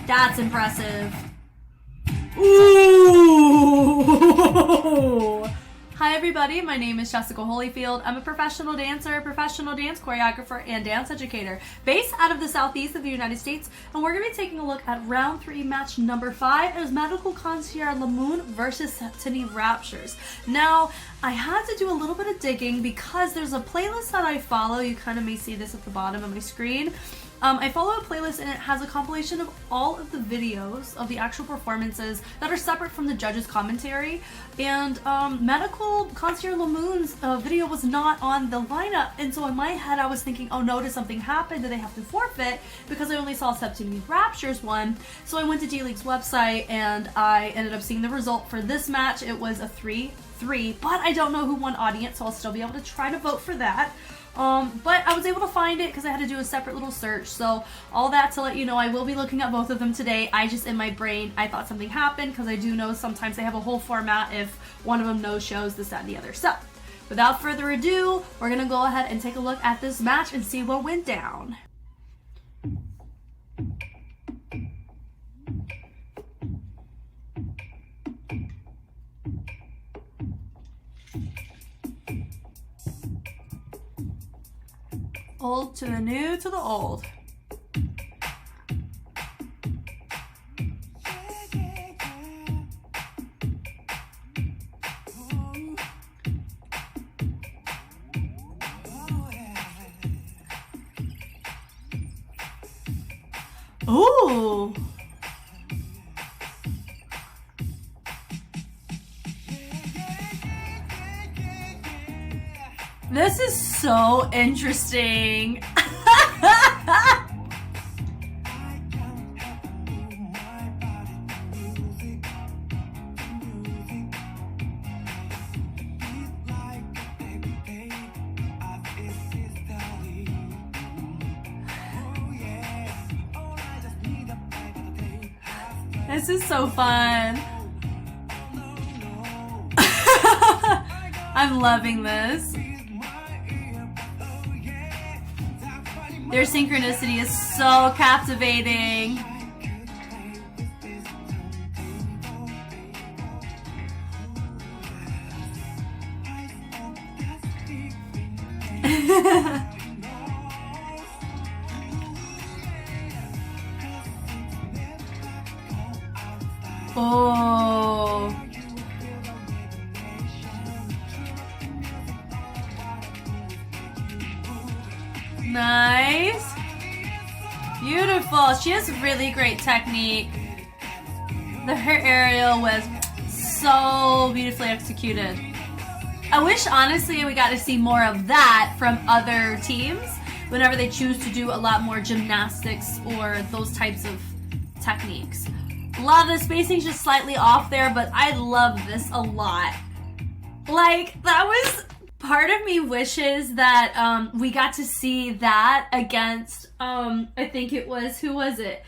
That's impressive. Ooh! Hi everybody, my name is Jessica Holyfield. I'm a professional dancer, professional dance choreographer, and dance educator based out of the southeast of the United States, and we're going to be taking a look at round 3 match number 5 as Medical Concierge imoon versus Septeni Raptures. Now, I had to do a little bit of digging because there's a playlist that I follow. You kind of may see this at the bottom of my screen. I follow a playlist and it has a compilation of all of the videos of the actual performances that are separate from the judges' commentary. And Medical Concierge imoon's video was not on the lineup. And so in my head I was thinking, oh no, did something happen? Did they have to forfeit? Because I only saw Septuni Raptures one. So I went to D.LEAGUE's website and I ended up seeing the result for this match. It was a 3-3, but I don't know who won audience, so I'll still be able to try to vote for that. But I was able to find it because I had to do a separate little search. So all that to let you know, I will be looking at both of them today. I just, in my brain, I thought something happened because I do know sometimes they have a whole format if one of them no shows, this, that, and the other. So without further ado, we're going to go ahead and take a look at this match and see what went down. Old to the new to the old. Ooh. This is so interesting. This is so fun. I'm loving this. Their synchronicity is so captivating. Oh. Nice. Beautiful. She has really great technique. Her aerial was so beautifully executed. I wish, honestly, we got to see more of that from other teams whenever they choose to do a lot more gymnastics or those types of techniques. A lot of the spacing's just slightly off there, but I love this a lot. Like, that was... Part of me wishes that we got to see that against, I think it was, who was it?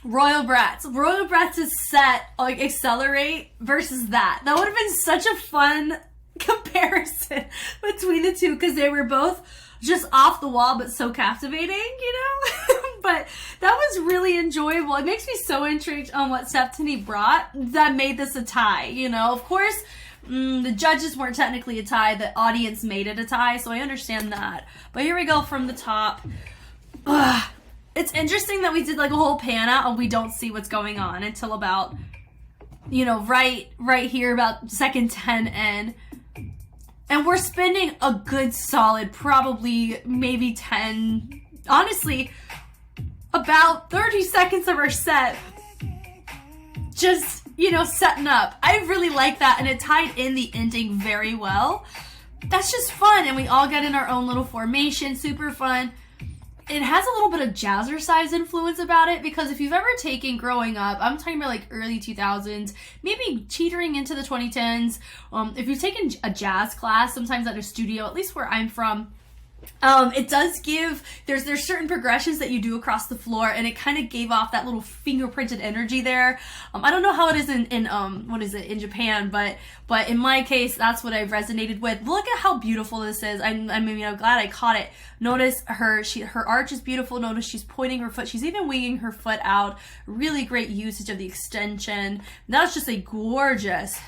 Royal Brats. Royal Brats' set, like, Accelerate versus that. That would have been such a fun comparison between the two because they were both just off the wall but so captivating, you know? But that was really enjoyable. It makes me so intrigued on what Septeni brought that made this a tie, you know? Of course, the judges weren't technically a tie, the audience made it a tie, so I understand that. But here we go from the top. Ugh. It's interesting that we did like a whole pan out and we don't see what's going on until about, you know, right here, about second 10 in. And we're spending a good solid, probably maybe 10, honestly, about 30 seconds of our set just, you know, setting up. I really like that, and it tied in the ending very well. That's just fun, and we all get in our own little formation, super fun. It has a little bit of jazzercise influence about it, because if you've ever taken growing up, I'm talking about like early 2000s, maybe teetering into the 2010s, if you've taken a jazz class, sometimes at a studio, at least where I'm from, It does give, there's certain progressions that you do across the floor, and it kind of gave off that little fingerprinted energy there. I don't know how it is in what is it, in Japan, but in my case, that's what I've resonated with. Look at how beautiful this is. I'm glad I caught it. Notice her arch is beautiful. Notice she's pointing her foot. She's even winging her foot out. Really great usage of the extension. That's just a gorgeous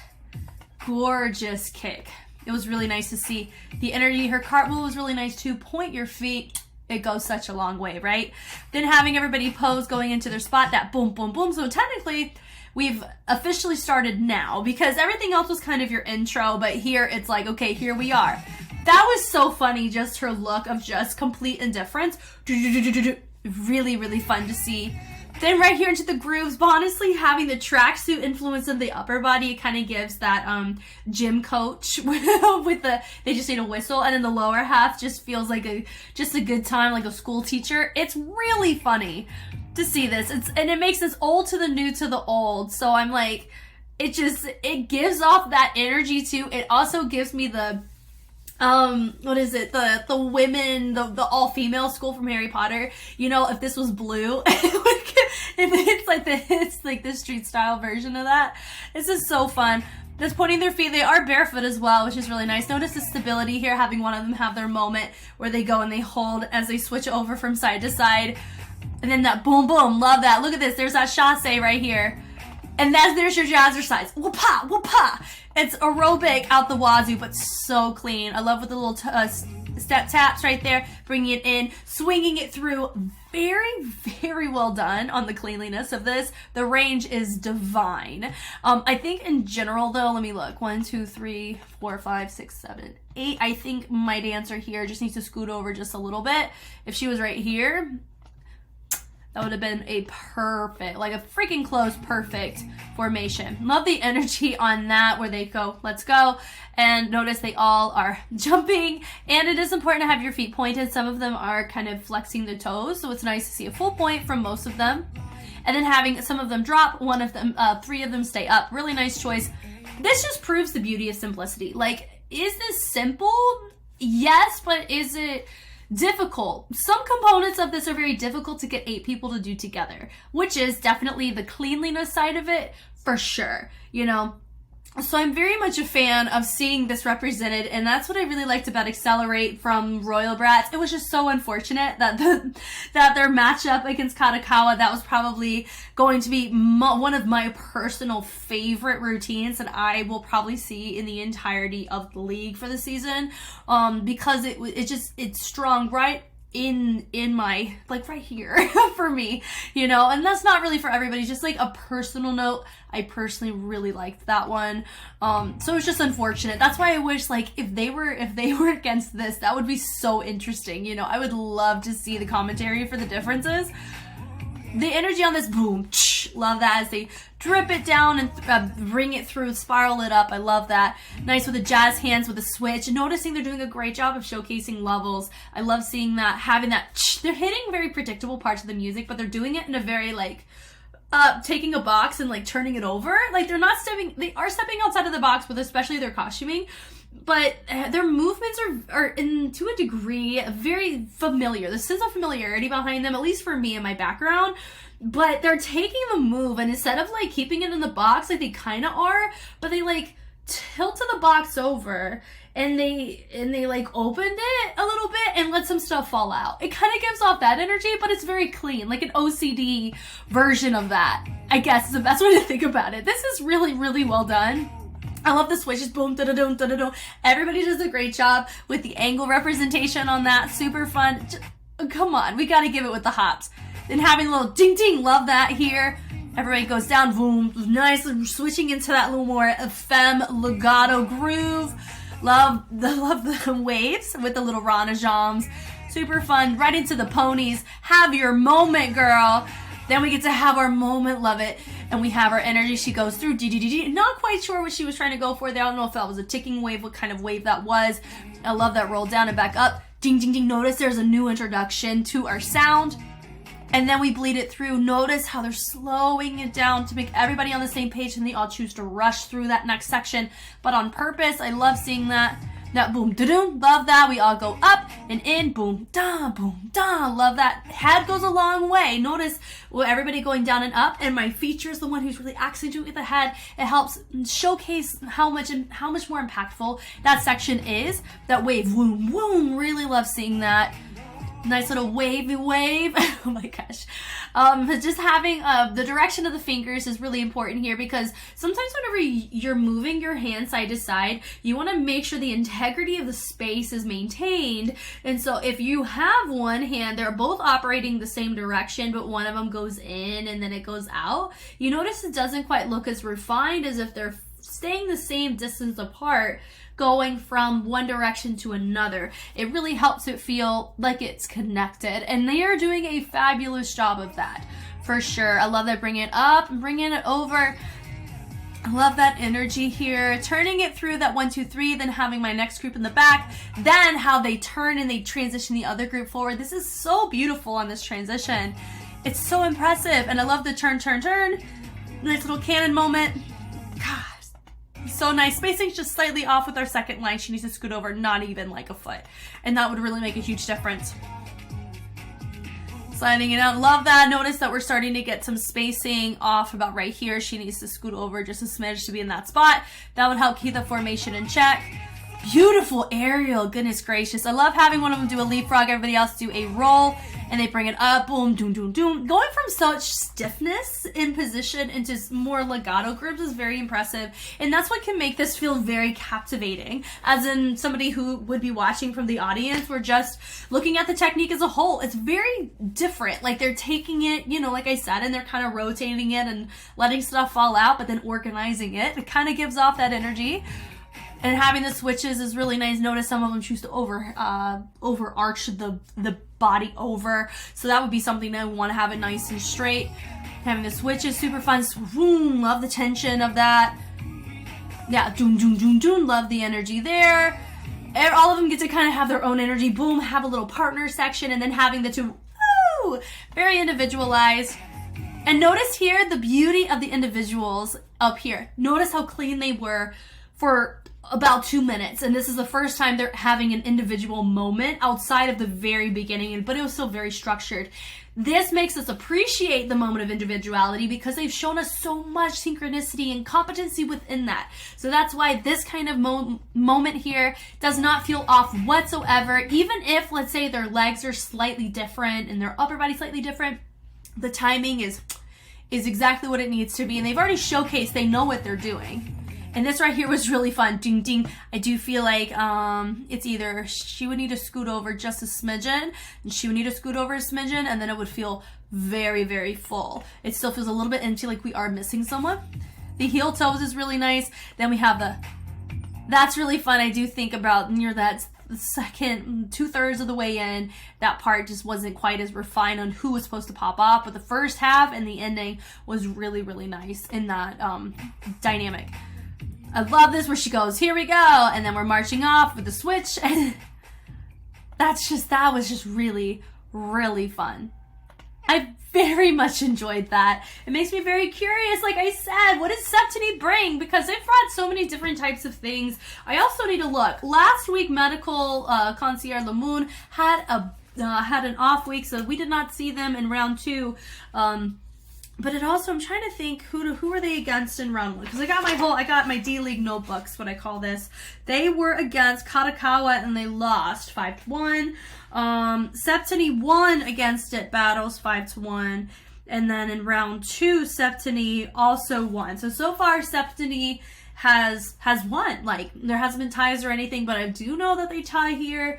kick. It was really nice to see the energy. Her cartwheel was really nice too. Point your feet. It goes such a long way, right? Then having everybody pose going into their spot, that boom, boom, boom. So technically, we've officially started now because everything else was kind of your intro, but here it's like, okay, here we are. That was so funny, just her look of just complete indifference. Really, really fun to see. Then right here into the grooves, but honestly having the tracksuit influence of the upper body, it kind of gives that gym coach with the, they just need a whistle, and then the lower half just feels like just a good time, like a school teacher. It's really funny to see this. And it makes this old to the new to the old. So I'm like, it gives off that energy too. It also gives me the what is it? The women, the all-female school from Harry Potter. You know, if this was blue, it's like the street style version of that. This is so fun. Just pointing their feet. They are barefoot as well, which is really nice. Notice the stability here, having one of them have their moment where they go and they hold as they switch over from side to side. And then that boom, boom. Love that. Look at this. There's that chasse right here. And there's your jazzercise. Whoop-ha, whoop-ha. It's aerobic out the wazoo, but so clean. I love with the little step taps right there, bringing it in, swinging it through. Very, very well done on the cleanliness of this. The range is divine. I think in general, though, let me look. 1, 2, 3, 4, 5, 6, 7, 8. I think my dancer here just needs to scoot over just a little bit. If she was right here, that would have been a perfect, like a freaking close, perfect formation. Love the energy on that where they go, let's go. And notice they all are jumping. And it is important to have your feet pointed. Some of them are kind of flexing the toes. So it's nice to see a full point from most of them. And then having some of them drop, one of them, 3 of them stay up. Really nice choice. This just proves the beauty of simplicity. Like, is this simple? Yes, but is it difficult? Some components of this are very difficult to get 8 people to do together, which is definitely the cleanliness side of it for sure, you know. So I'm very much a fan of seeing this represented, and that's what I really liked about Accelerate from Royal Brats. It was just so unfortunate that that their matchup against Katakawa, that was probably going to be one of my personal favorite routines that I will probably see in the entirety of the league for the season, because it's strong right in my, like, right here for me, you know. And that's not really for everybody, just like a personal note. I personally really liked that one. So it's just unfortunate. That's why I wish, like, if they were against this, that would be so interesting, you know. I would love to see the commentary for the differences. The energy on this, boom, love that as they drip it down and bring it through, spiral it up. I love that. Nice with the jazz hands with the switch. Noticing they're doing a great job of showcasing levels. I love seeing that, having that, they're hitting very predictable parts of the music, but they're doing it in a very, like, taking a box and, like, turning it over. Like, they are stepping outside of the box with especially their costuming, but their movements are to a degree very familiar. There's sense of familiarity behind them, at least for me and my background. But they're taking the move, and instead of, like, keeping it in the box like they kind of are, but they, like, tilt the box over and they like opened it a little bit and let some stuff fall out. It kind of gives off that energy, but it's very clean, like an OCD version of that, I guess is the best way to think about it. This is really, really well done. I love the switches, boom, da-da-dum, da-da-dum. Everybody does a great job with the angle representation on that. Super fun. Come on, we gotta give it with the hops. Then having a little ding-ding, love that here. Everybody goes down, boom, nice, switching into that little more femme legato groove. Love the waves with the little Ranajams. Super fun, right into the ponies. Have your moment, girl. Then we get to have our moment, love it. And we have our energy, she goes through, not quite sure what she was trying to go for there. I don't know if that was a ticking wave, what kind of wave that was. I love that roll down and back up. Ding, ding, ding, notice there's a new introduction to our sound. And then we bleed it through. Notice how they're slowing it down to make everybody on the same page, and they all choose to rush through that next section, but on purpose. I love seeing that. That boom, da-doom, love that. We all go up and in, boom, da, love that. Head goes a long way. Notice everybody going down and up, and my feature is the one who's really accentuating the head. It helps showcase how much more impactful that section is. That wave, woom, woom, really love seeing that. Nice little wavy wave. Oh my gosh. But just having the direction of the fingers is really important here, because sometimes whenever you're moving your hand side to side, you want to make sure the integrity of the space is maintained. And so if you have one hand, they're both operating the same direction, but one of them goes in and then it goes out, you notice it doesn't quite look as refined as if they're staying the same distance apart, going from one direction to another. It really helps it feel like it's connected, and they are doing a fabulous job of that for sure. I love that, bringing it up and bringing it over. I love that energy here, turning it through that 1, 2, 3, then having my next group in the back, then how they turn and they transition the other group forward. This is so beautiful on this transition. It's so impressive, and I love the turn, nice little cannon moment. God, so nice. Spacing's just slightly off with our second line. She needs to scoot over not even like a foot, and that would really make a huge difference. Sliding it out, love that. Notice that we're starting to get some spacing off about right here. She needs to scoot over just a smidge to be in that spot. That would help keep the formation in check. Beautiful aerial, goodness gracious. I love having one of them do a leapfrog, everybody else do a roll, and they bring it up, boom, doom, doom, doom. Going from such stiffness in position into more legato grooves is very impressive, and that's what can make this feel very captivating. As in somebody who would be watching from the audience, we're just looking at the technique as a whole. It's very different. Like, they're taking it, you know, like I said, and they're kind of rotating it and letting stuff fall out, but then organizing it. It kind of gives off that energy. And having the switches is really nice. Notice some of them choose to overarch the body over. So that would be something that I want to have it nice and straight. Having the switch is super fun. Swoon, love the tension of that. Yeah, doom, doom, doom, doom. Love the energy there. And all of them get to kind of have their own energy. Boom, have a little partner section, and then having the two, woo, very individualized. And notice here the beauty of the individuals up here. Notice how clean they were for about 2 minutes, and this is the first time they're having an individual moment outside of the very beginning, but it was still very structured. This makes us appreciate the moment of individuality because they've shown us so much synchronicity and competency within that. So that's why this kind of moment here does not feel off whatsoever. Even if, let's say, their legs are slightly different and their upper body slightly different, the timing is exactly what it needs to be, and they've already showcased they know what they're doing. And this right here was really fun. Ding, ding. I do feel like it's either she would need to scoot over just a smidgen, and she would need to scoot over a smidgen, and then it would feel very, very full. It still feels a little bit empty, like we are missing someone. The heel toes is really nice. Then we have that's really fun. I do think about near that second 2/3 of the way in, that part just wasn't quite as refined on who was supposed to pop off, but the first half and the ending was really, really nice in that dynamic. I love this where she goes, here we go, and then we're marching off with the switch, and that was just really, really fun. I very much enjoyed that. It makes me very curious, like I said, what does Septeni bring? Because they've brought so many different types of things. I also need to look. Last week, Medical Concierge Imoon had an off week, so we did not see them in round 2. But it also, I'm trying to think, who are they against in round 1? Because I got my D.LEAGUE notebooks, what I call this. They were against Katakawa and they lost 5-1. Septeni won against it, battles 5-1. And then in round 2, Septeni also won. So far Septeni has won. Like, there hasn't been ties or anything, but I do know that they tie here.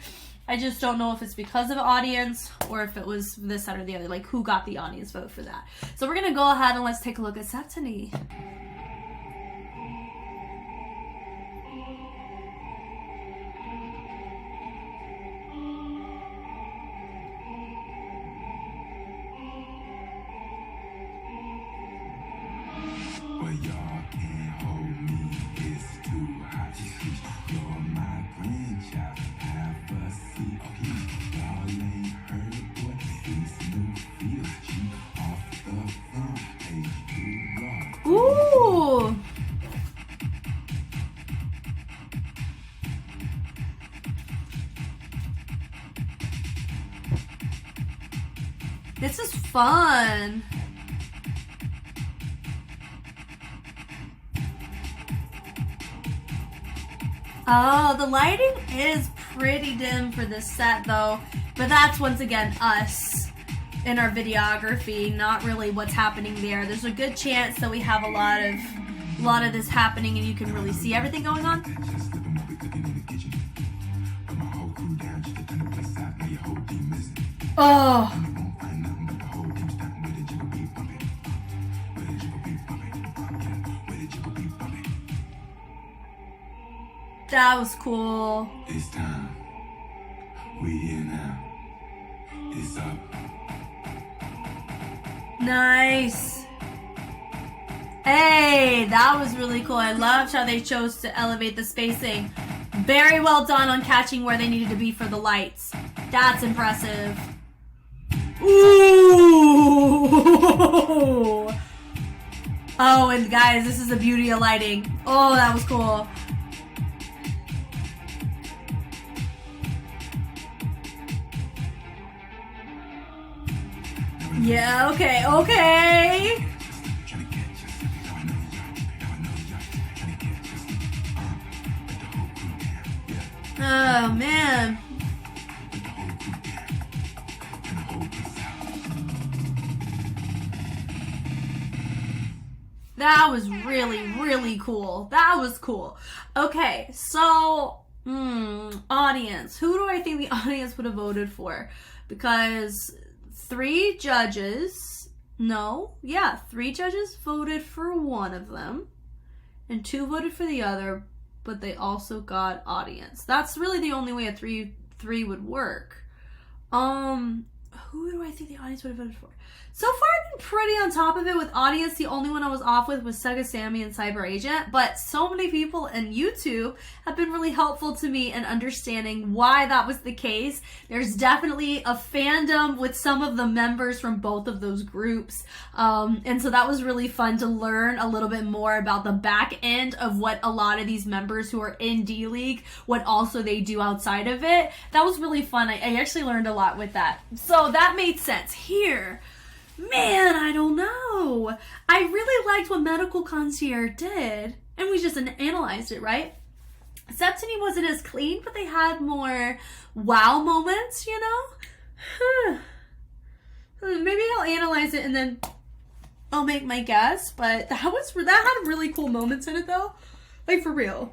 I just don't know if it's because of audience or if it was this side or the other, like who got the audience vote for that. So we're going to go ahead and let's take a look at Septeni. Well, y'all can't hold me, it's too hot. You're my grandchild, have a seat. Y'all ain't heard what this new feel. She off the front page, you rock. Ooh! fun. Oh, the lighting is pretty dim for this set though, but that's once again us in our videography, not really what's happening there. There's a good chance that we have a lot of this happening and you can really see everything going on. Oh. That was cool. It's time. We here now. It's up. Nice. Hey, that was really cool. I loved how they chose to elevate the spacing. Very well done on catching where they needed to be for the lights. That's impressive. Ooh. Oh, and guys, this is the beauty of lighting. Oh, that was cool. Yeah, okay, okay. Oh, man. That was really, really cool. That was cool. Okay, so, audience. Who do I think the audience would have voted for? Because 3 judges voted for one of them, and 2 voted for the other, but they also got audience. That's really the only way a 3 would work. Who do I think the audience would have voted for? So far, I've been pretty on top of it with audience. The only one I was off with was Sega Sammy and Cyber Agent, but so many people in YouTube have been really helpful to me in understanding why that was the case. There's definitely a fandom with some of the members from both of those groups, and so that was really fun to learn a little bit more about the back end of what a lot of these members who are in D.LEAGUE, what also they do outside of it. That was really fun. I actually learned a lot with that. So that made sense. Here, man, I don't know. I really liked what Medical Concierge did, and we just analyzed it, right? Septeni wasn't as clean, but they had more wow moments, you know? Maybe I'll analyze it and then I'll make my guess, but that had really cool moments in it though. Like, for real.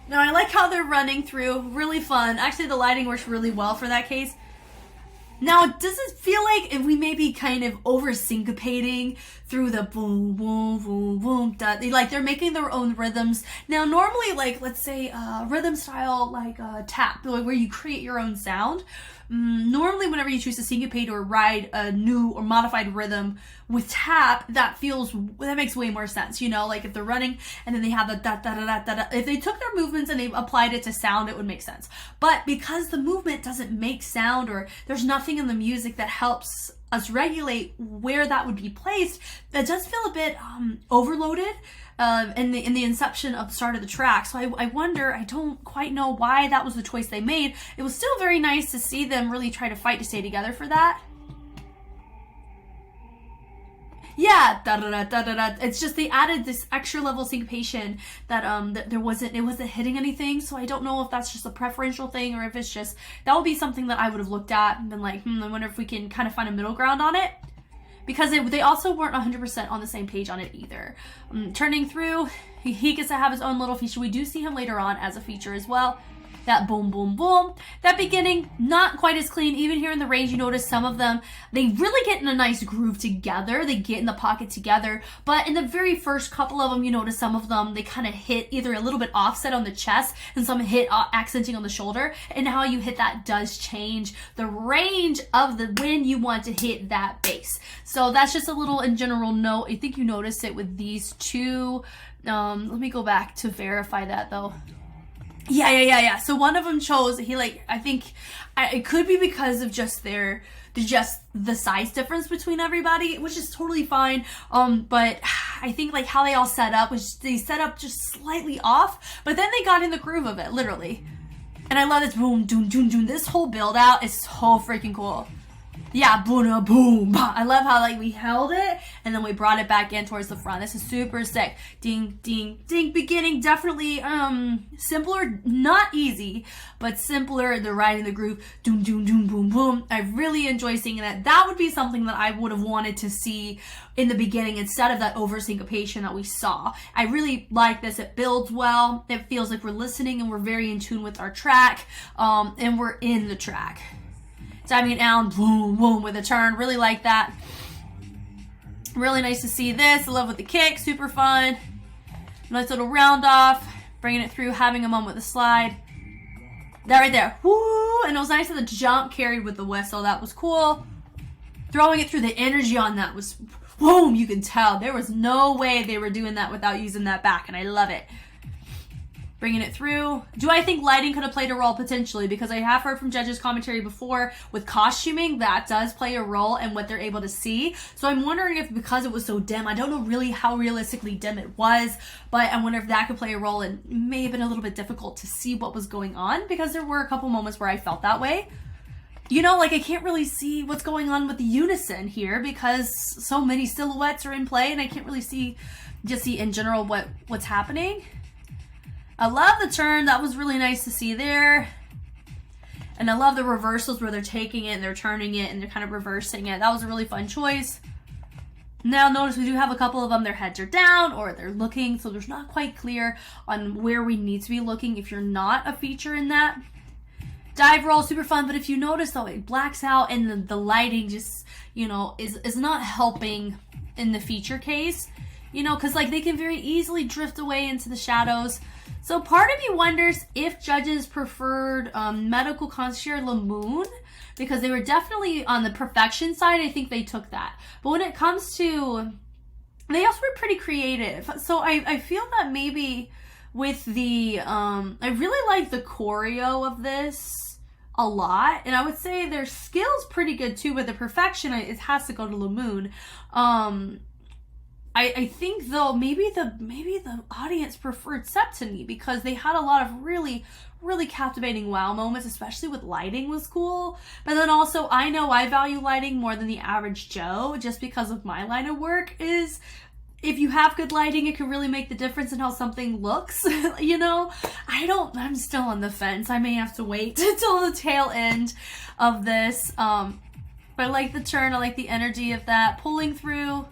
Now, I like how they're running through. Really fun. Actually, the lighting works really well for that case. Now, does it feel like if we may be kind of over syncopating through the boom, boom, boom, boom, like they're making their own rhythms? Now, normally, like, let's say rhythm style, like tap, like where you create your own sound. Normally, whenever you choose to syncopate or ride a new or modified rhythm with tap, that makes way more sense, you know? Like if they're running and then they have the da da da da da. If they took their movements and they applied it to sound, it would make sense. But because the movement doesn't make sound, or there's nothing in the music that helps us regulate where that would be placed, that does feel a bit overloaded in the inception of the start of the track. So I wonder, I don't quite know why that was the choice they made. It was still very nice to see them really try to fight to stay together for that. Yeah, da da da da da da. It's just they added this extra level syncopation that that it wasn't hitting anything. So I don't know if that's just a preferential thing or if it's just, that would be something that I would have looked at and been like, I wonder if we can kind of find a middle ground on it. Because they also weren't 100% on the same page on it either. Turning through, he gets to have his own little feature. We do see him later on as a feature as well. That boom, boom, boom. That beginning, not quite as clean. Even here in the range, you notice some of them, they really get in a nice groove together. They get in the pocket together. But in the very first couple of them, you notice some of them, they kind of hit either a little bit offset on the chest and some hit accenting on the shoulder. And how you hit that does change the range of when you want to hit that bass. So that's just a little in general note. I think you notice it with these two. Let me go back to verify that though. Yeah. So one of them chose, I think it could be because of just the size difference between everybody, which is totally fine. But I think like how they all set up was they set up just slightly off, but then they got in the groove of it, literally. And I love this boom, doom, doom, doom. This whole build out is so freaking cool. Yeah, boom, boom, bah. I love how like we held it and then we brought it back in towards the front. This is super sick. Ding, ding, ding. Beginning definitely simpler, not easy, but simpler. They're riding the groove. Doom, doom, doom, boom, boom. I really enjoy singing that. That would be something that I would have wanted to see in the beginning instead of that over syncopation that we saw. I really like this. It builds well. It feels like we're listening and we're very in tune with our track, and we're in the track. Diving it down, boom, boom, with a turn. Really like that. Really nice to see this. I love with the kick, super fun. Nice little round off. Bringing it through, having a moment with the slide. That right there, woo! And it was nice that the jump carried with the whistle. That was cool. Throwing it through, the energy on that was, boom, you can tell. There was no way they were doing that without using that back, and I love it. Bringing it through. Do I think lighting could have played a role? Potentially, because I have heard from judges' commentary before with costuming that does play a role in what they're able to see. So I'm wondering if because it was so dim, I don't know really how realistically dim it was, but I wonder if that could play a role and may have been a little bit difficult to see what was going on, because there were a couple moments where I felt that way. You know, like I can't really see what's going on with the unison here because so many silhouettes are in play and I can't really see in general what's happening. I love the turn. That was really nice to see there. And I love the reversals where they're taking it and they're turning it and they're kind of reversing it. That was a really fun choice. Now notice we do have a couple of them, their heads are down or they're looking, so there's not quite clear on where we need to be looking if you're not a feature in that. Dive roll, super fun, but if you notice though, it blacks out and the lighting just, you know, is not helping in the feature case, you know, because like they can very easily drift away into the shadows. So part of me wonders if judges preferred Medical Concierge Imoon, because they were definitely on the perfection side. I think they took that. But when it comes to, they also were pretty creative. So I feel that maybe with the, I really like the choreo of this a lot. And I would say their skill's pretty good too, but the perfection, it has to go to Imoon. I think though maybe the audience preferred Septeni because they had a lot of really captivating wow moments, especially with lighting was cool. But then also I know I value lighting more than the average Joe just because of my line of work is if you have good lighting, it can really make the difference in how something looks, you know? I'm still on the fence. I may have to wait until the tail end of this. But I like the turn, I like the energy of that pulling through.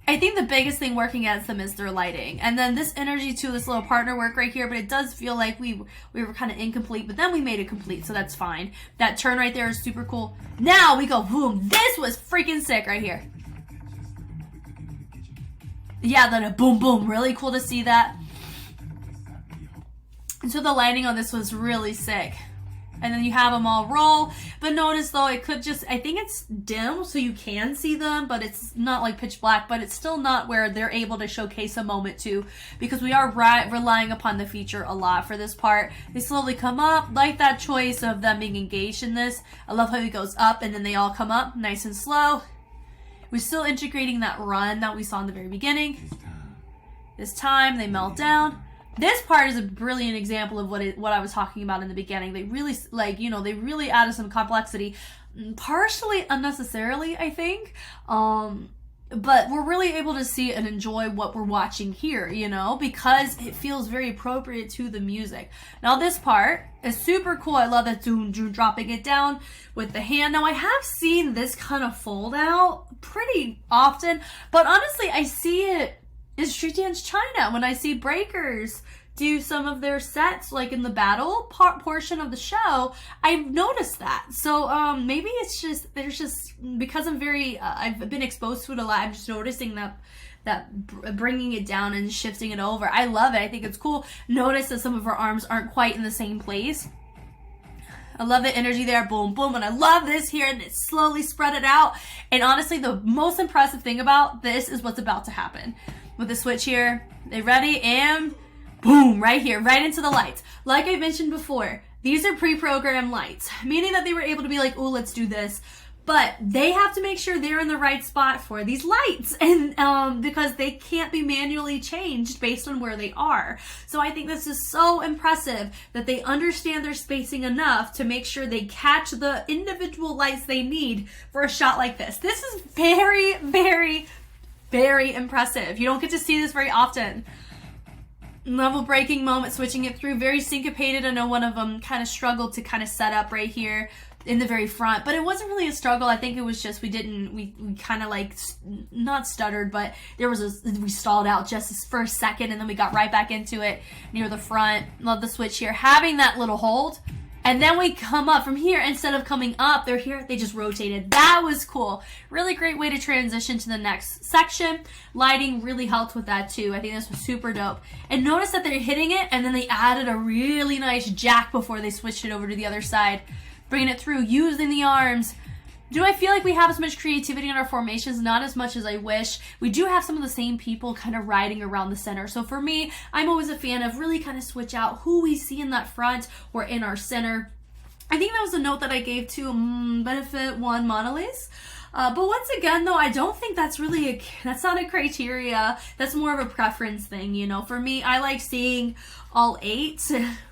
I think the biggest thing working against them is their lighting. And then this energy too, this little partner work right here, but it does feel like we were kind of incomplete, but then we made it complete, so that's fine. That turn right there is super cool. Now we go boom. This was freaking sick right here. Yeah, then a boom boom, really cool to see that. And so the lighting on this was really sick. And then you have them all roll. But notice though, it could just, I think it's dim so you can see them, but it's not like pitch black, but it's still not where they're able to showcase a moment too, because we are relying upon the feature a lot for this part. They slowly come up, like that choice of them being engaged in this. I love how it goes up and then they all come up nice and slow. We're still integrating that run that we saw in the very beginning. This time they melt down. This part is a brilliant example of what I was talking about in the beginning. They really, like, you know, they really added some complexity, partially unnecessarily, I think. But we're really able to see and enjoy what we're watching here, you know, because it feels very appropriate to the music. Now this part is super cool. I love that doom dropping it down with the hand. Now I have seen this kind of fold out pretty often, but honestly, I see it in Street Dance China when I see breakers do some of their sets, like in the battle portion of the show. I've noticed that. So maybe it's just, there's just, because I'm I've been exposed to it a lot, I'm just noticing that bringing it down and shifting it over. I love it. I think it's cool. Notice that some of her arms aren't quite in the same place. I love the energy there, boom, boom, and I love this here, and it's slowly spread it out. And honestly, the most impressive thing about this is what's about to happen. With the switch here, they ready, and boom, right here, right into the lights. Like I mentioned before, these are pre-programmed lights, meaning that they were able to be like, oh, let's do this. but they have to make sure they're in the right spot for these lights, and because they can't be manually changed based on where they are. So I think this is so impressive that they understand their spacing enough to make sure they catch the individual lights they need for a shot like this. This is very, very, very impressive. You don't get to see this very often. Level breaking moment, switching it through, very syncopated. I know one of them kind of struggled to kind of set up right here in the very front, but it wasn't really a struggle. I think it was just we kind of like not stuttered, but we stalled out just for a second, and then we got right back into it near the front. Love the switch here, having that little hold. And then we come up from here. Instead of coming up, they're here. They just rotated. That was cool. Really great way to transition to the next section. Lighting really helped with that too. I think this was super dope. And notice that they're hitting it, and then they added a really nice jack before they switched it over to the other side. Bringing it through, using the arms. Do I feel like we have as much creativity in our formations? Not as much as I wish. We do have some of the same people kind of riding around the center. So for me, I'm always a fan of really kind of switch out who we see in that front or in our center. I think that was a note that I gave to Benefit 1 Monolith. But once again, though, I don't think that's really that's not a criteria. That's more of a preference thing, you know. For me, I like seeing all 8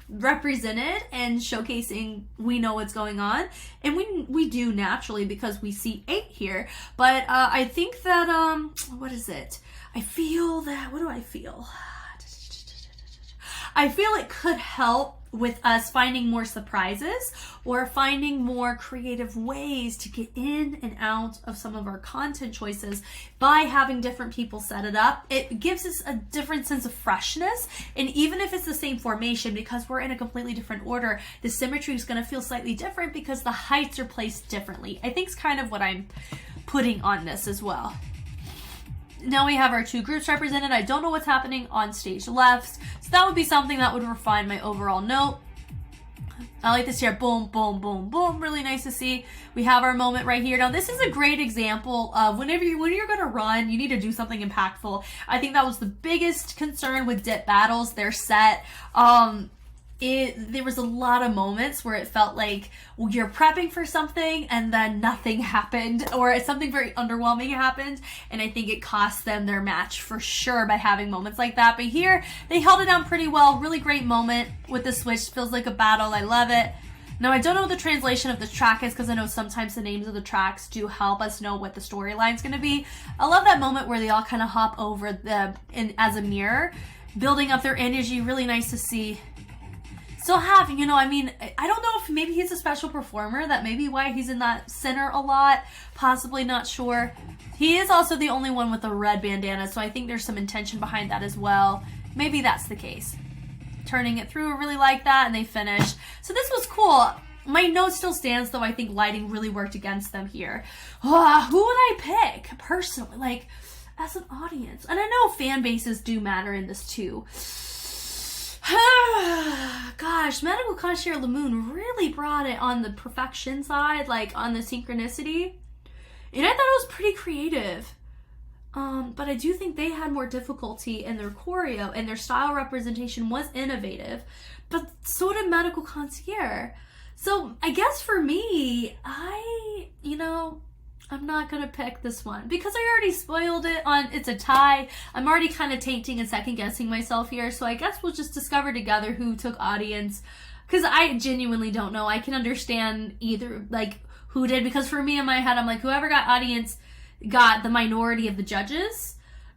represented and showcasing we know what's going on, and we do naturally because we see 8 here. But I think that what is it? I feel that, what do I feel? I feel it could help with us finding more surprises or finding more creative ways to get in and out of some of our content choices by having different people set it up. It gives us a different sense of freshness, and even if it's the same formation, because we're in a completely different order, the symmetry is going to feel slightly different because the heights are placed differently. I think it's kind of what I'm putting on this as well. Now we have our 2 groups represented. I don't know what's happening on stage left, so that would be something that would refine my overall note. I like this here. Boom, boom, boom, boom. Really nice to see. We have our moment right here. Now, this is a great example of when you're going to run, you need to do something impactful. I think that was the biggest concern with dip battles. They're set. There was a lot of moments where it felt like you're prepping for something and then nothing happened, or something very underwhelming happened, and I think it cost them their match for sure by having moments like that. But here, they held it down pretty well. Really great moment with the switch. Feels like a battle. I love it. Now, I don't know what the translation of the track is, because I know sometimes the names of the tracks do help us know what the storyline's going to be. I love that moment where they all kind of hop over as a mirror, building up their energy. Really nice to see. Still having, you know, I mean, I don't know if maybe he's a special performer, that may be why he's in that center a lot, possibly, not sure. He is also the only one with a red bandana, so I think there's some intention behind that as well. Maybe that's the case. Turning it through, I really like that, and they finished. So this was cool. My note still stands, though. I think lighting really worked against them here. Who would I pick, personally, like, as an audience? And I know fan bases do matter in this, too. Gosh, Medical Concierge Lamoon really brought it on the perfection side, like on the synchronicity. And I thought it was pretty creative. But I do think they had more difficulty in their choreo, and their style representation was innovative. But so did Medical Concierge. So I guess for me, I'm not gonna pick this one because I already spoiled it on it's a tie. I'm already kind of tainting and second guessing myself here, so I guess we'll just discover together who took audience, because I genuinely don't know. I can understand either, like, who did, because for me in my head I'm like, whoever got audience got the minority of the judges.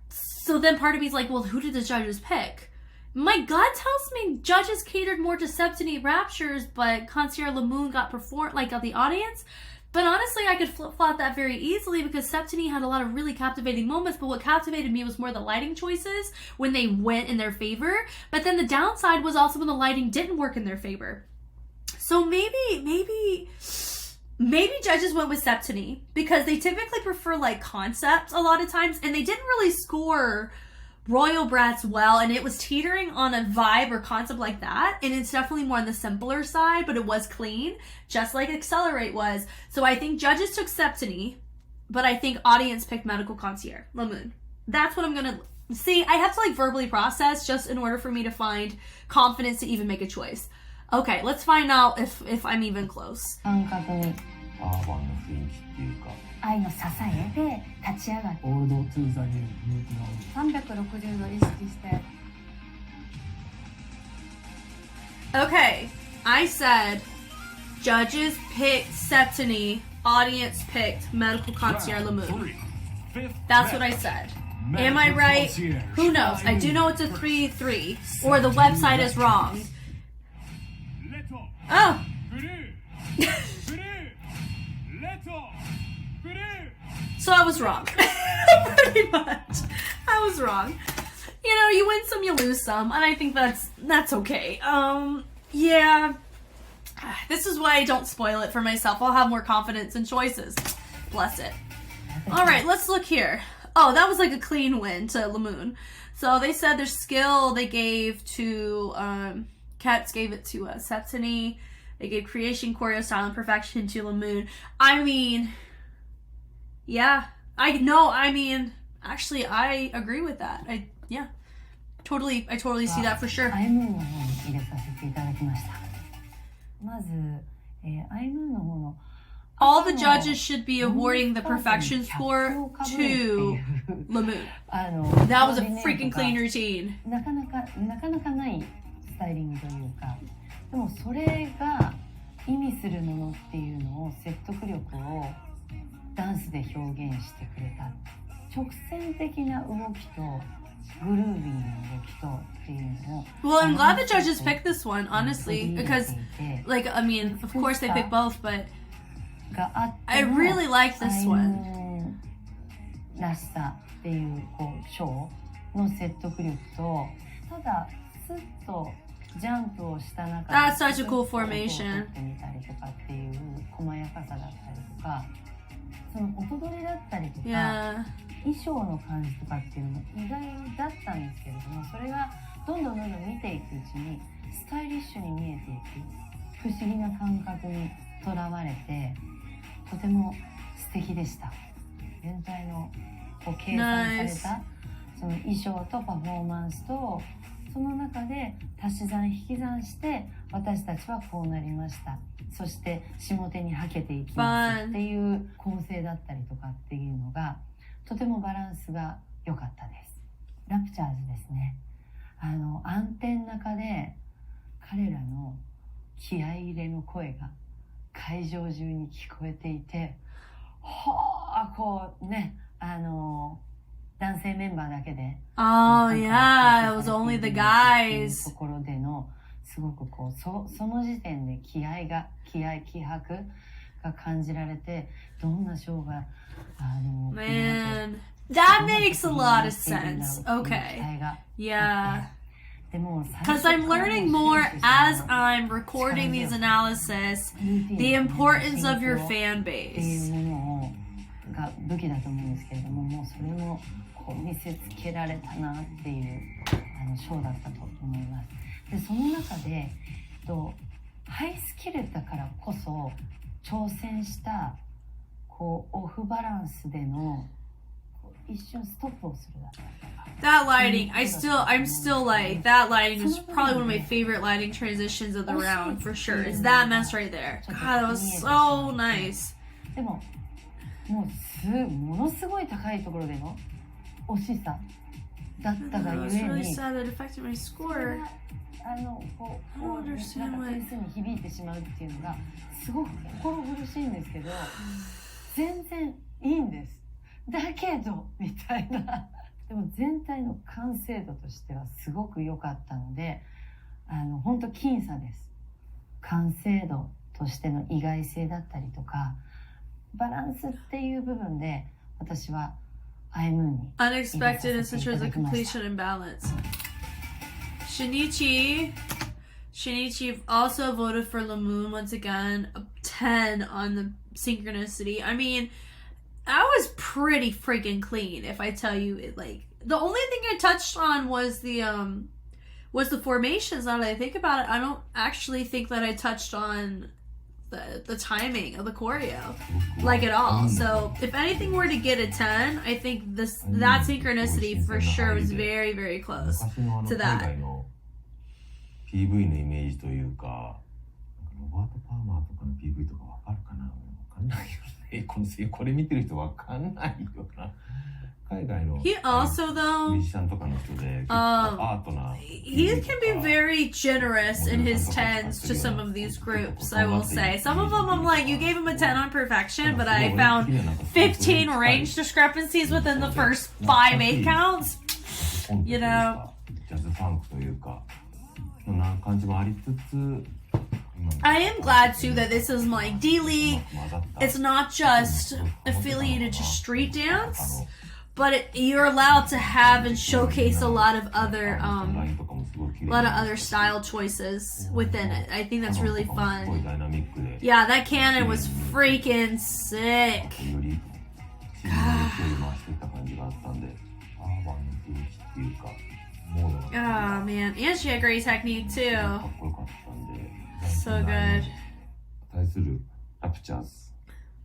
So then part of me is like, well, who did the judges pick? My gut tells me judges catered more to Septeni Raptures, but Concierge Lamoon got the audience. But honestly, I could flip-flop that very easily because Septeni had a lot of really captivating moments, but what captivated me was more the lighting choices when they went in their favor. But then the downside was also when the lighting didn't work in their favor. So maybe judges went with Septeni because they typically prefer like concepts a lot of times, and they didn't really score Royal Brats well, and it was teetering on a vibe or concept like that, and it's definitely more on the simpler side, but it was clean, just like Accelerate was. So I think judges took Septeni, but I think audience picked Medical Concierge Lamoon. That's what I'm gonna see. I have to like verbally process just in order for me to find confidence to even make a choice. Okay, let's find out if I'm even close. Ang gagawin. アーバンの雰囲気っていうか愛の支えで立ち上がってオールド・トゥ・ザ・ニュー、ニュートラル。360度意識して Okay, I said judges picked Septeni, audience picked medical concierge Lamoon. That's what I said. Am I right? Who knows? I do know it's a 3-3, or the website is wrong. Oh! So I was wrong. Pretty much. I was wrong. You know, you win some, you lose some, and I think that's okay. Yeah. This is why I don't spoil it for myself. I'll have more confidence in choices. Bless it. Alright, let's look here. Oh, that was like a clean win to Lamoon. So they said their skill they gave to, Cats gave it to Septeni. They gave creation, choreo, style, and perfection to Lamoon. I mean, yeah. Actually, I agree with that. I totally see that for sure. アイムーンの方に入れさせていただきました。まず、アイムーンの方の All the judges should be awarding the perfection score to Lamoon. That was a freaking clean routine. なかなかないスタイリングというか、でもそれが意味するものっていうのを説得力をダンスで表現してくれた。直線的な動きとグルービーな動きとっていうのを。Well, I'm glad the judges picked this one, honestly, because, like, I mean, of course they picked both, but I really like this one. らしさっていうショーの説得力と、ただスッとジャンプをした中で That's such a cool formation. みたりとかっていう細やかさだったりとか、その音取りだったりとか、衣装の感じとかっていうのも意外だったんですけれども、それがどんどん見ていくうちにスタイリッシュに見えていく、不思議な感覚にとらわれて、とても素敵でした。全体の計算されたその衣装とパフォーマンスと、その中で足し算引き算して私たちはこうなりました、そして下手にはけていきますっていう構成だったりとかっていうのがとてもバランスが良かったです。ラプチャーズですね。暗転の中で彼らの気合い入れの声が会場中に聞こえていて、こうね、男性メンバーだけで Oh yeah, it was only the guys ところでのすごくその時点で気迫が感じられて、どんなショーがMan, that makes a lot of sense. Okay. Yeah. Because I'm learning more as I'm recording these analysis, the importance of your fan base. が武器だと思うんですけれども、もうそれも見せつけられたなっていうショーだったと思います。で、その中でハイスキルだからこそ挑戦したオフバランスでの一瞬ストップをするだったりとか。That lighting, I'm still like, that lighting was probably one of my favorite lighting transitions of the round, for sure. It's that mess right there. God, that was so nice. でも、ものすごい高いところでの惜しさだったがゆえに、It's really sad that it affected my score. なんか点数に響いてしまうっていうのがすごく心苦しいんですけど、全然いいんです。だけどみたいな。でも全体の完成度としてはすごく良かったので、本当僅差です。完成度としての意外性だったりとか、バランスっていう部分で私はアイムーンに Unexpected in such as a completion and balance. Shinichi also voted for Lamoon once again, a 10 on the synchronicity. I mean, that was pretty freaking clean, if I tell you it. Like, the only thing I touched on was the formations. Now that I think about it, I don't actually think that I touched on the timing of the choreo like at all. So if anything were to get a 10, I think that synchronicity for sure was very, very close to that. PV のイメージというか、ロバート・パーマーとかの PV とかわかるかな。かんないよね。これ見てる人わかんないよな。海外の He also ミュ though ージシャンとかの人で結構アートな he can be very generous in his tens to some of these groups, I will say. Some of them I'm like, you gave him a 10 on perfection, but I found 15 range discrepancies within the first 5-8 counts. You know, ジャズファンクというかそんな感じもありつつ I am glad too that this is like D.LEAGUE. It's not just affiliated to street dance, but you're allowed to have and showcase a lot of other style choices within it. I think that's really fun. Yeah, that cannon was freaking sick. Oh man, and she had great technique too. So good. 対するラプチャーズ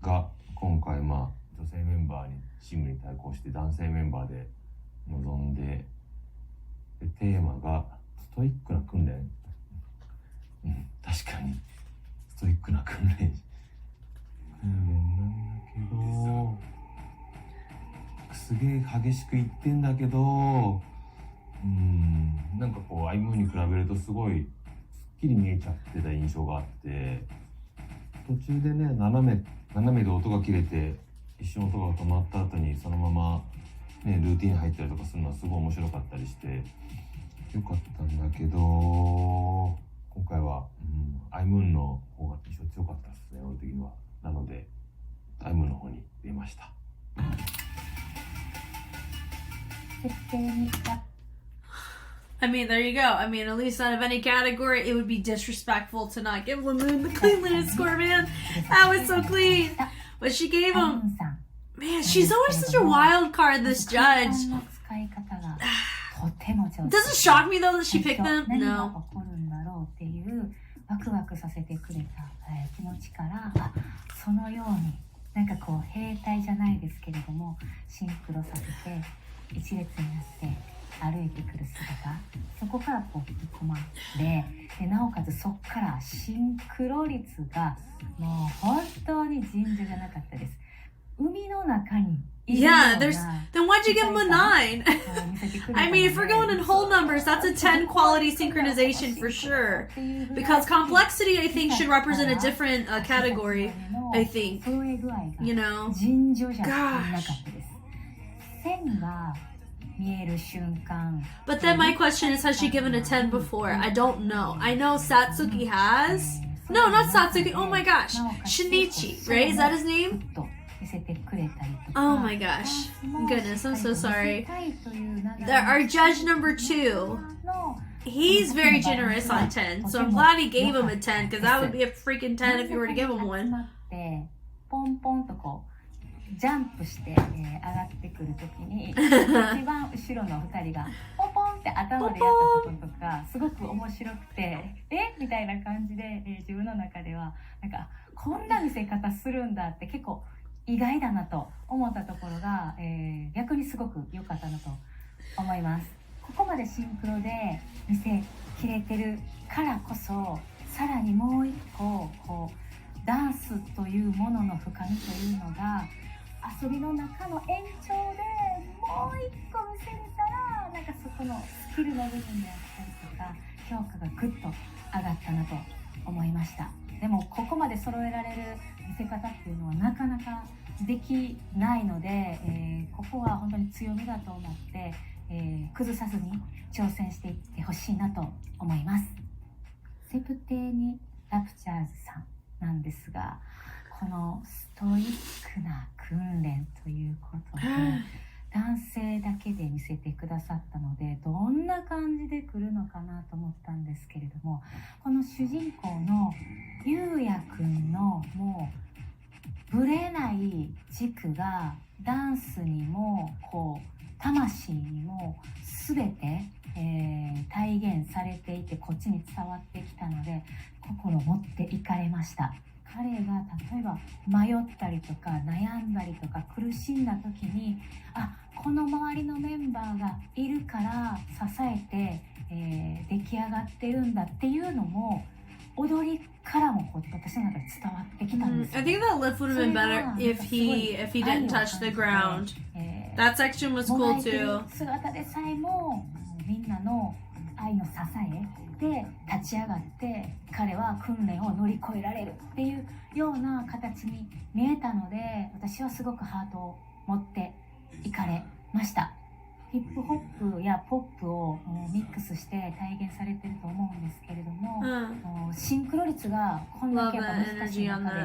が今回女性メンバーにチームに対抗して男性メンバーで臨んで、テーマがストイックな訓練、確かにストイックな訓練なんだけどすげえ激しくいってんだけどなんかこうアイムーンに比べるとすごいすっきり見えちゃってた印象があって、途中でね斜めで音が切れて一瞬音が止まった後にそのまま、ね、ルーティン入ったりとかするのはすごい面白かったりしてよかったんだけど、今回は、アイムーンの方が印象強かったですね、俺的には。なのでアイムーンの方に出ました。I mean, there you go. I mean, at least out of any category, it would be disrespectful to not give Lamoon the cleanliness score, man. That was so clean. But she gave him... Man, she's always such a wild card, this judge. Does it shock me, though, that she picked them? No. ワクワクさせてくれた気持ちからそのようになんかこう兵隊じゃないですけれどもシンクロさせて一列になって歩いてくる姿、そこからこう引き込まれでなおかつそこからシンクロ率がもう本当に尋常じゃなかったです。海の中に Yeah, then why'd you give him a 9? I mean, if we're going in whole numbers, that's a 10 quality synchronization for sure. Because complexity, I think, should represent a different category, I think. You know? Gosh. But then my question is, has she given a 10 before? I don't know. I know Satsuki has. No, not Satsuki. Oh my gosh. Shinichi, right? Is that his name? Oh my gosh. Goodness, I'm so sorry. Our judge number 2, he's very generous on 10, so I'm glad he gave him a 10, because that would be a freaking 10 if you were to give him one. ジャンプして、上がってくるときに一番後ろの2人がポンポンって頭でやったところとかすごく面白くてみたいな感じで、自分の中ではなんかこんな見せ方するんだって結構意外だなと思ったところが、逆にすごく良かったなと思います。ここまでシンクロで見せきれてるからこそさらにもう一個こうダンスというものの深みというのが遊びの中の延長でもう一個見せれたらなんかそこのスキルの部分であったりとか評価がぐっと上がったなと思いました。でもここまで揃えられる見せ方っていうのはなかなかできないので、ここは本当に強みだと思って、崩さずに挑戦していってほしいなと思います。セプテニ・ラプチャーズさんなんですが、このストイックな訓練ということで男性だけで見せてくださったのでどんな感じで来るのかなと思ったんですけれども、この主人公のゆうやくんのもうぶれない軸がダンスにもこう魂にも全て、体現されていてこっちに伝わってきたので心持っていかれました。彼が例えば迷ったりとか悩んだりとか苦しんだ時にこの周りのメンバーがいるから支えて、出来上がってるんだっていうのも踊りからもこう私の中で伝わってきたんですよ。 I think that lift would have been better if he didn't touch the ground. That section was cool もがいてる too. 姿でさえもみんなの愛の支えで立ち上がって彼は訓練を乗り越えられるっていうような形に見えたので、私はすごくハートを持っていかれました。ヒップホップやポップをミックスして体現されてると思うんですけれども、シンクロ率がこんだけやっぱ難しい中で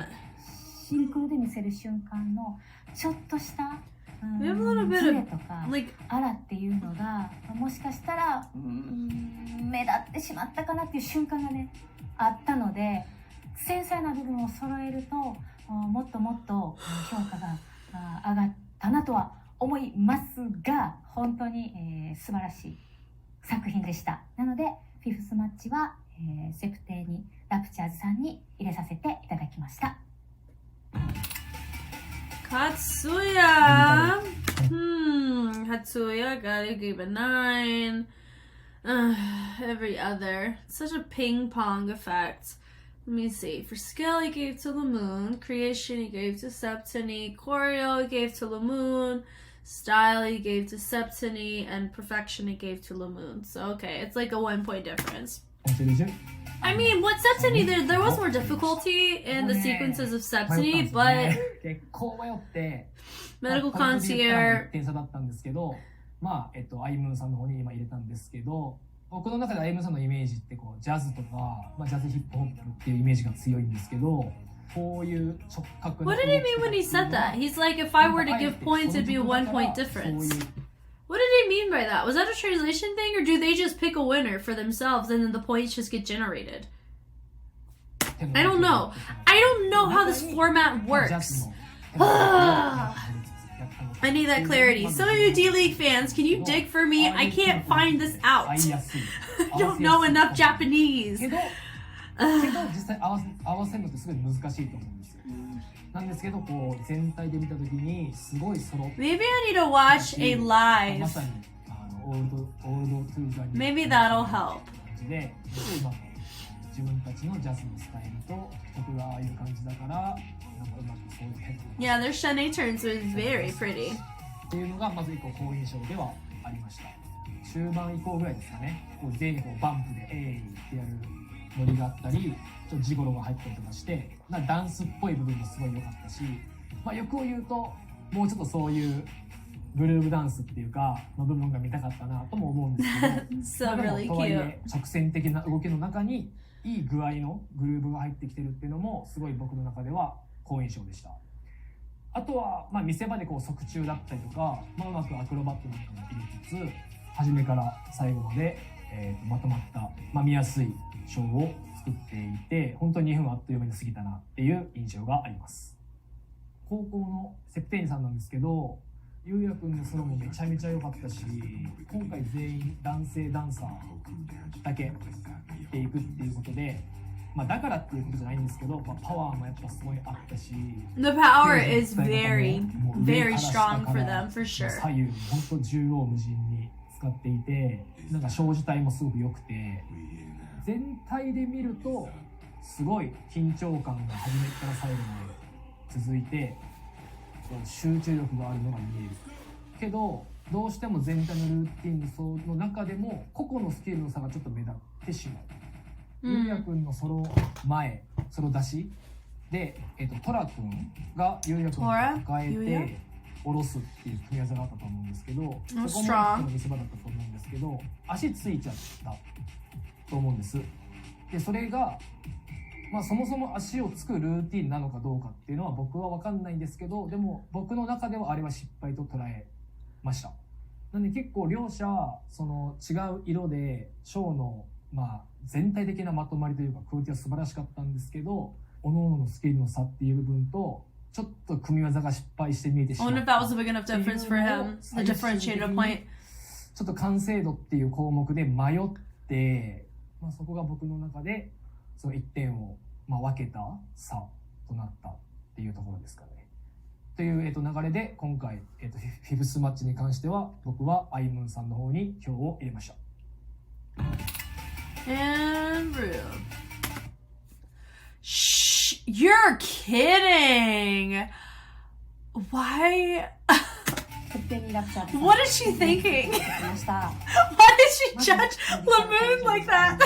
シンクロで見せる瞬間のちょっとしたズレとかあらっていうのがもしかしたら目立ってしまったかなっていう瞬間がねあったので、繊細な部分を揃えるともっともっと評価が上がったなとは思いますが、本当に、素晴らしい作品でした。なのでフィフスマッチは、セプテーニラプチャーズさんに入れさせていただきました。Katsuya. Katsuya gotta give a 9. Every other. Such a ping pong effect. Let me see. For skill, he gave to Moon. Creation, he gave to Septeni. Choreo, he gave to Moon. Style, he gave to Septeni. And perfection, he gave to Moon. So, okay, it's like a 1-point difference. I mean, what Septeni, there was more difficulty in the sequences of Septeni, but 結構迷って Medical Concierge. 点差だったんですけど、まあアイムーンさんの方に今入れたんですけど、僕の中でアイムーンさんのイメージってこうジャズとか、まあ、ジャズヒップホップっていうイメージが強いんですけど、こういう直角な What did he mean when he said that? He's like, if I were to give points, it'd be a 1-point difference. What did he mean by that? Was that a translation thing, or do they just pick a winner for themselves and then the points just get generated? I don't know. I don't know how this format works. I need that clarity. Some of you D.LEAGUE fans, can you dig for me? I can't find this out. I don't know enough Japanese. けど実際合わせるのってすごい難しいと思うんですよ。なんですけど、こう全体で見たときにすごい揃って、 Maybe I need to watch a ま live. さにオールドトゥーザに Maybe that'll help. 感じで、今の自分たちのジャズのスタイルと僕がああいう感じだから、なんかうまくそういう変な Yeah, their Shane turns was very pretty. っていうのがまず一個好印象ではありました。中盤以降ぐらいですかね、こう全員でこうバンプでってやるノリがあったり、ちょっとジゴロが入ったりとかして、ダンスっぽい部分もすごい良かったし、まあ、欲を言うともうちょっとそういうグルーヴダンスっていうかの部分が見たかったなとも思うんですけど、 So まあ really でもとはい cute. え直線的な動きの中にいい具合のグルーヴが入ってきてるっていうのもすごい僕の中では好印象でした。あとは、まあ、見せ場でこう側宙だったりとか、まあ、うまくアクロバットなんかも入れつつ、初めから最後まで、まとまった、まあ、見やすいショーを作っていて、本当に2分あっという間に過ぎたなっていう印象があります。高校のセプテーニさんなんですけど、ゆうやくんのソロもめちゃめちゃ良かったし、今回全員男性ダンサーだけでいくっていうことで、まあ、だからっていうことじゃないんですけど、まあ、パワーもやっぱすごいあったし、 The power is very, very strong for them, for sure. 左右本当縦横無尽に使っていて、なんかショー自体もすごく良くて、全体で見るとすごい緊張感が初めから最後まで続いて、集中力があるのが見えるけど、どうしても全体のルーティンの中でも個々のスキルの差がちょっと目立ってしまう。ゆうやくんのソロ前、ソロ出しで、トラくんがゆうやくんを抱えて下ろすっていう組み合わせがあったと思うんですけど、そこも一個の見せ場だったと思うんですけど、足ついちゃったと思うんです。でそれが、まあ、そもそも足をつくルーティンなのかどうかっていうのは僕は分かんないんですけど、でも僕の中ではあれは失敗と捉えました。なんで結構両者その違う色でショーのまあ全体的なまとまりというかクオリティは素晴らしかったんですけど、各々のスキルの差っていう部分とちょっと組み技が失敗して見えてしま I っ wonder if た that was a big enough difference for him. A differentiated point. ちょっと完成度っていう項目で迷って、まあ、そこが僕の中でその1点をまあ分けた差となったっていうところですかね。という、流れで今回、フィフスマッチに関しては僕はアイムーンさんの方に票を入れました。And Rue. You're kidding. Why? What is she thinking? Why did she judge Lamoon like that?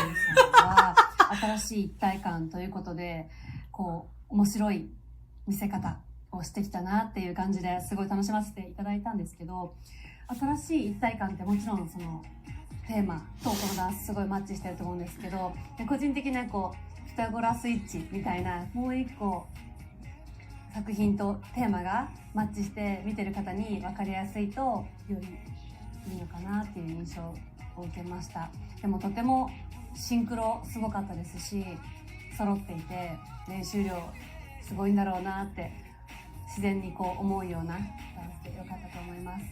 新しい一体感ということで、こう面白い見せ方をしてきたなっていう感じですごい楽しませていただいたんですけど、新しい一体感ってもちろんそのテーマとこのダンスすごいマッチしてると思うんですけど、個人的なこうピタゴラスイッチみたいなもう一個作品とテーマがマッチして見てる方に分かりやすいとよりいいのかなっていう印象を受けました。でもとてもシンクロすごかったですし、揃っていて練習量すごいんだろうなって自然にこう思うようなダンスでよかったと思います。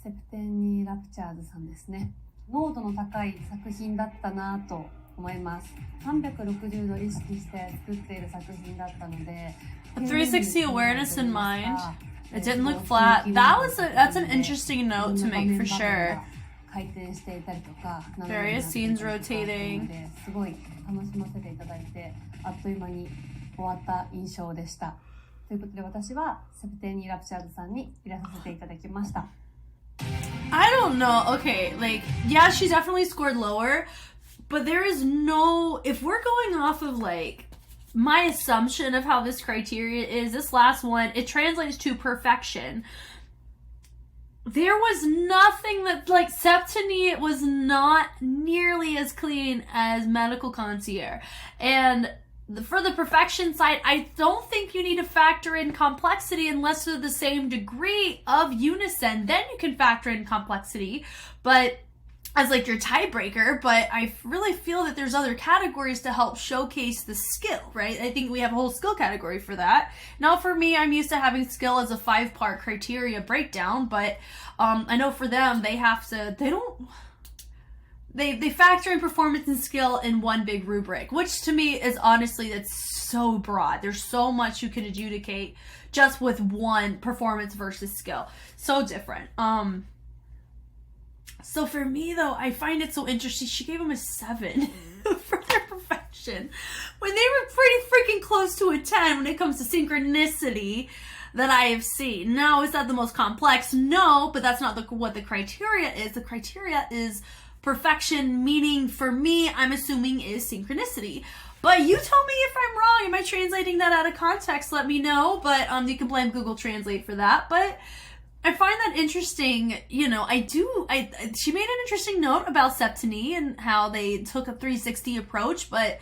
セプテニー・ラプチャーズさんですね。濃度の高い作品だったなと思います。360度意識して作っている作品だったので、 360 awareness in mind. It didn't look flat. That's an interesting note to make for sure. 回転していたりとか、 Various scenes rotating. すごい楽しませていただいて、あっという間に終わった印象でした。ということで私はセプテニー・ラプチャーズさんに入れさせていただきました。I don't know. Okay, like, yeah, she definitely scored lower, but there is no, if we're going off of like my assumption of how this criteria is, this last one, it translates to perfection. There was nothing that, like, Septeni was not nearly as clean as Medical Concierge. And for the perfection side, I don't think you need to factor in complexity unless to the same degree of unison. Then you can factor in complexity, but as like your tiebreaker. But I really feel that there's other categories to help showcase the skill, right? I think we have a whole skill category for that. Now for me, I'm used to having skill as a 5-part criteria breakdown, but I know for them, they factor in performance and skill in one big rubric, which to me is honestly, that's so broad. There's so much you can adjudicate just with one performance versus skill. So different. So for me though, I find it so interesting. She gave them a 7 for their perfection when they were pretty freaking close to a 10 when it comes to synchronicity that I have seen. Now, is that the most complex? No, but that's not what the criteria is. The criteria is perfection, meaning for me, I'm assuming is synchronicity. But you tell me if I'm wrong. Am I translating that out of context? Let me know. But you can blame Google Translate for that. But I find that interesting. You know, she made an interesting note about Septeni and how they took a 360 approach, but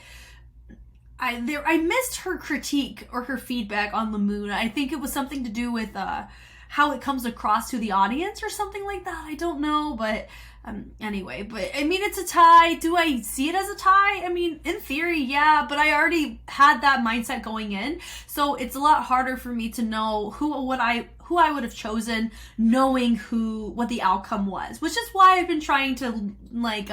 I missed her critique or her feedback on Lamoon. I think it was something to do with how it comes across to the audience or something like that. I don't know, but anyway, but I mean, it's a tie. Do I see it as a tie? I mean, in theory, yeah, but I already had that mindset going in, so it's a lot harder for me to know who I would have chosen, knowing what the outcome was, which is why I've been trying to like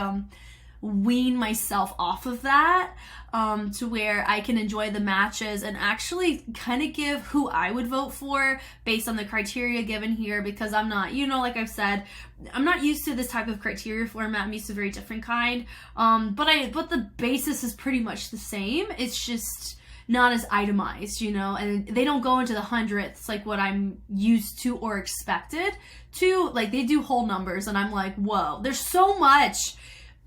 wean myself off of that, to where I can enjoy the matches and actually kind of give who I would vote for based on the criteria given here, because I'm not, like I've said, I'm not used to this type of criteria format. I'm used to a very different kind. But the basis is pretty much the same. It's just not as itemized, and they don't go into the hundredths like what I'm used to or expected to. Like, they do whole numbers and I'm like, whoa, there's so much.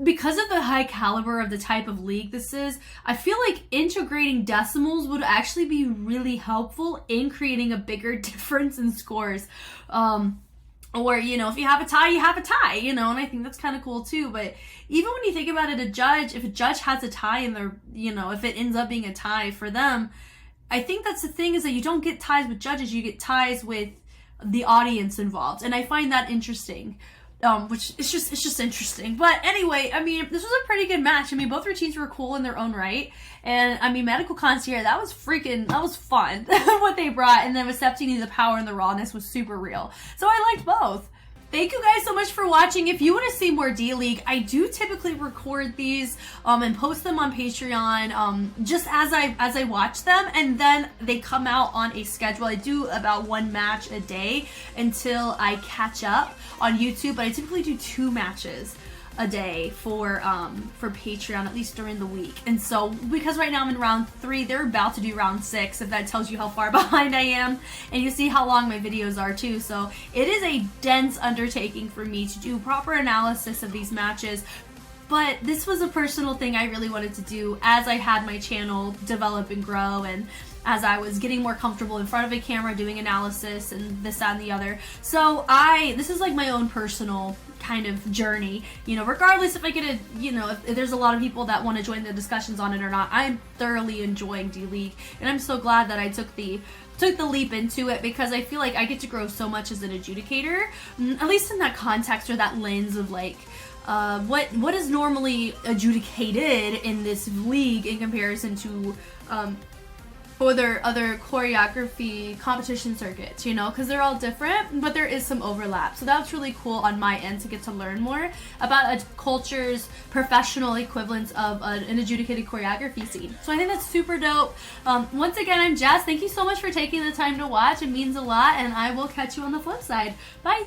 Because of the high caliber of the type of league this is, I feel like integrating decimals would actually be really helpful in creating a bigger difference in scores. Or, if you have a tie, you have a tie, and I think that's kind of cool too. But even when you think about it, if a judge has a tie in their, if it ends up being a tie for them, I think that's the thing, is that you don't get ties with judges, you get ties with the audience involved. And I find that interesting. Which it's just interesting. But anyway, I mean, this was a pretty good match. I mean, both routines were cool in their own right. And I mean, Medical Concierge, that was fun, what they brought. And then with Septeni, the power and the rawness was super real. So I liked both. Thank you guys so much for watching. If you want to see more D.LEAGUE, I do typically record these and post them on Patreon just as I watch them, and then they come out on a schedule. I do about 1 match a day until I catch up on YouTube, but I typically do 2 matches a day for Patreon, at least during the week. And so because right now I'm in round 3, they're about to do round 6, if that tells you how far behind I am, and you see how long my videos are too. So it is a dense undertaking for me to do proper analysis of these matches. But this was a personal thing I really wanted to do as I had my channel develop and grow, and as I was getting more comfortable in front of a camera doing analysis and this, that, and the other. So this is like my own personal kind of journey, you know, regardless if I get a, you know, if there's a lot of people that want to join the discussions on it or not. I'm thoroughly enjoying D.LEAGUE, and I'm so glad that I took the leap into it, because I feel like I get to grow so much as an adjudicator, at least in that context or that lens of like, what is normally adjudicated in this league in comparison to other choreography competition circuits, you know, because they're all different, but there is some overlap. So that's really cool on my end to get to learn more about a culture's professional equivalents of an adjudicated choreography scene. So I think that's super dope. Once again, I'm Jess. Thank you so much for taking the time to watch. It means a lot, and I will catch you on the flip side. Bye!